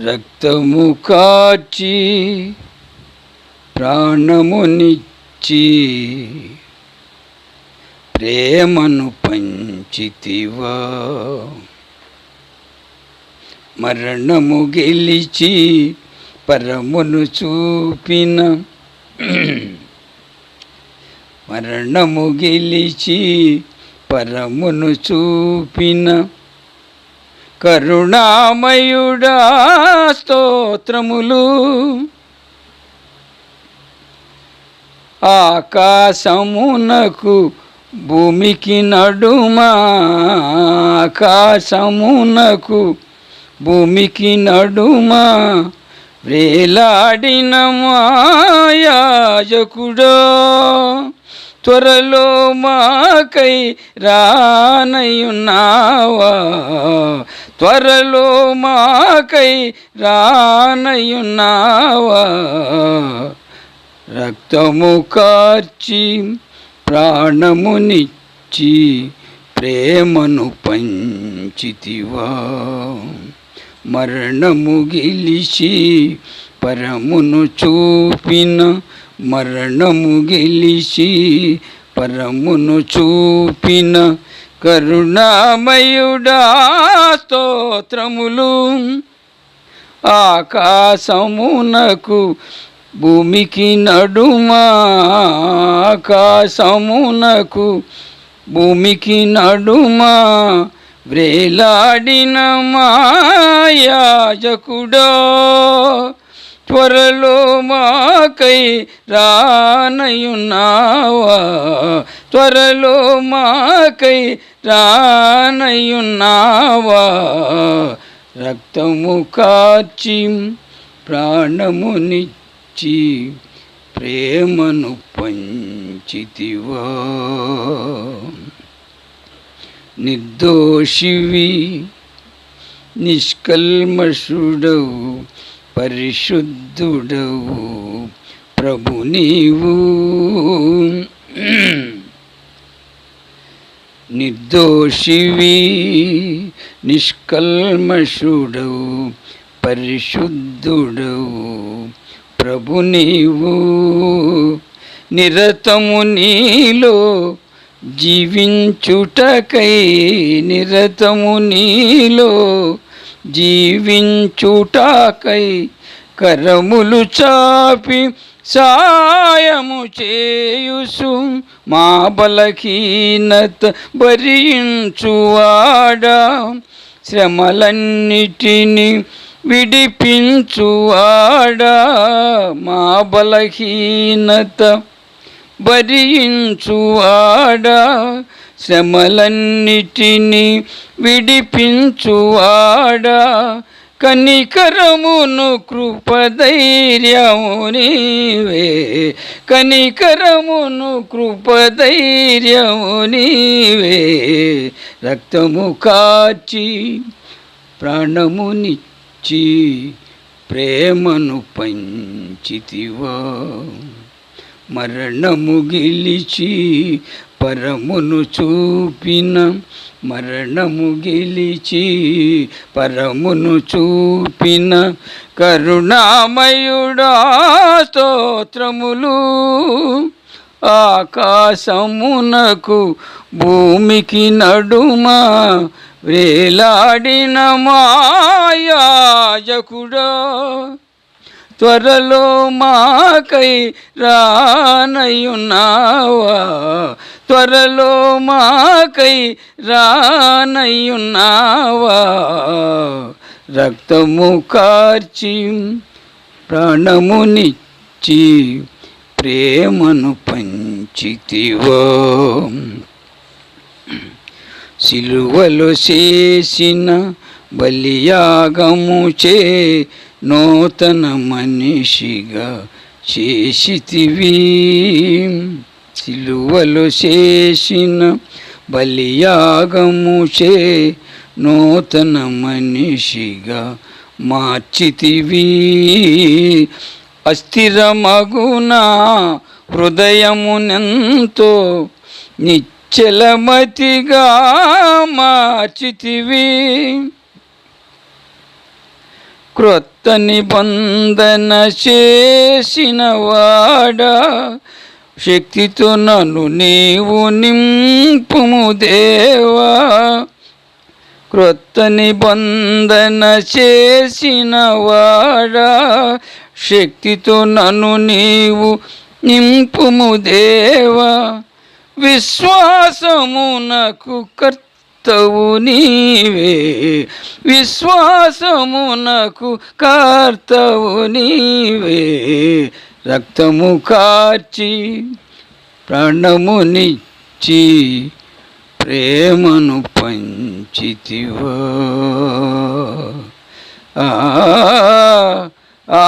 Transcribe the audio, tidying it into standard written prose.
రక్తము కార్చి ప్రాణమునిచ్చి ప్రేమను పంచితివా. మరణము గెలిచి పరమును చూపిన మరణము గెలిచి పరమును చూపిన కరుణామయుడా స్తోత్రములు. ఆకాశమునకు భూమికి నడుమా, ఆకాశమునకు భూమికి నడుమా వేలాడిన మాయాజకుడో, త్వరలో మాకై రానయున్నావా, త్వరలో మాకై రానయున్నావా. రక్తము కార్చి ప్రాణమునిచ్చి ప్రేమను పంచితివా. మరణము గెలిచి పరమును చూపిన మరణము గెలిచి పరమును చూపిన కరుణామయుడా స్తోత్రములు. ఆకాశమునకు భూమికి నడుమా, ఆకాశమునకు భూమికి నడుమా వ్రేలాడిన మాయాజకుడో, త్వరలో మాకై రానయున్నావా, త్వరలో మాకై రానయున్నావా. రక్తము కార్చి ప్రాణమునిచ్చి ప్రేమను పంచితివా. నిర్దోషివి నిష్కల్మషుడవు పరిశుద్ధుడవు ప్రభు నీవు. నిర్దోషివి నిష్కల్మషుడవు పరిశుద్ధుడవు ప్రభు నీవు. నిరతము నీలో జీవించుటకై, నిరతము నీలో జీవించుటకై కరములు చాపి సాయము చేయుసు మా బలహీనత భరించువాడా, శ్రమలన్నిటిని విడిపించువాడా, మా బలహీనత భరించువాడా, శ్రమలన్నిటిని విడిపించువాడా. కనికరమును కృపధైర్యము నీవే, కనికరమును కృపధైర్యము నీవే. రక్తము కార్చి ప్రాణమునిచ్చి ప్రేమను పంచితివా. మరణము గెలిచి పరమును చూపిన మరణము గెలిచి పరమును చూపిన కరుణామయుడా స్తోత్రములు. ఆకాశమునకు భూమికి నడుమా వేలాడిన మాయాజకుడా, త్వరలో మాకై రానయున్నావా, త్వరలో మాకై రానయున్నావా. రక్తము కార్చి ప్రాణమునిచ్చి ప్రేమను పంచితివా. సిలువలో చేసిన బలియాగముచే నూతన మనిషిగా చేసితివి. సిలువలో చేసిన బలియాగముచే నూతన మనిషిగా మార్చితివి. అస్థిరమగున హృదయమునెంతో నిశ్చలమతిగా మార్చితివి. క్రొత్త నిబంధన చేసిన వాడా, శక్తితో నన్ను నీవు నింపుము దేవా. క్రొత్త నిబంధన చేసిన వాడా, శక్తితో నన్ను నీవు నింపుము దేవా. విశ్వాసమునకు కర్తవు నీవే, విశ్వాసమునకు కర్తవు నీవే. రక్తము కార్చి ప్రాణమునిచ్చి ప్రేమను పంచితివా. ఆ ఆ